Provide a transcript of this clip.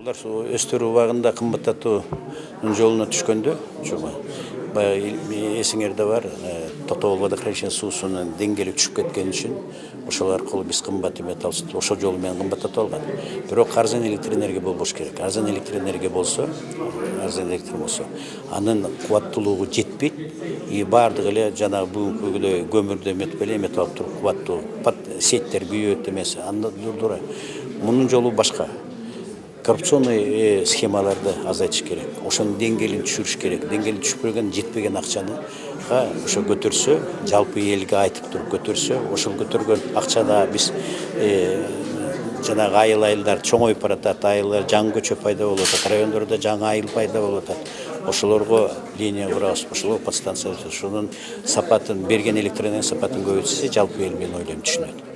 Олар өстөрүү убагында кымбаттатуунун жолуна түшкөндө чоң баягы эсиңерде бар Тотобол водохранилища суусунун деңгээли түшүп кеткен үчүн ошол аркылуу биз кымбат эмет алып ошол жолу менен кымбаттатып алган. Бирок арзан электроэнергия болбош керек. Арзан электроэнергия болсо, анын кубаттуулугу жетпейт. И бардыгы эле жанагы бүгүнкүгүдөй көмүрдү эметип алып туруп кубаттуу сеттер күйөт эмес. Анда дурдура. Мунун жолу башка. Коррупционный схемаларды азайтыш керек. Ошонун деңгээлин түшүрүш керек. Деңгээлин түшпөгөн, жетпеген акчаны ошо көтөрсө, жалпы элге айтып туруп көтөрсө, ошол көтөргөн акчада биз жанагы айылдар чоңоюп баратат, айылдар жаңы көчө пайда болуп атат, райондордо жаңы айыл пайда болуп атат. Ошолорго линия курабыз, ошолорго подстанция, ошонун сапатын берген электроэнергия сапатын көбөйтсө, жалпы эл мен ойлойм түшүнөт.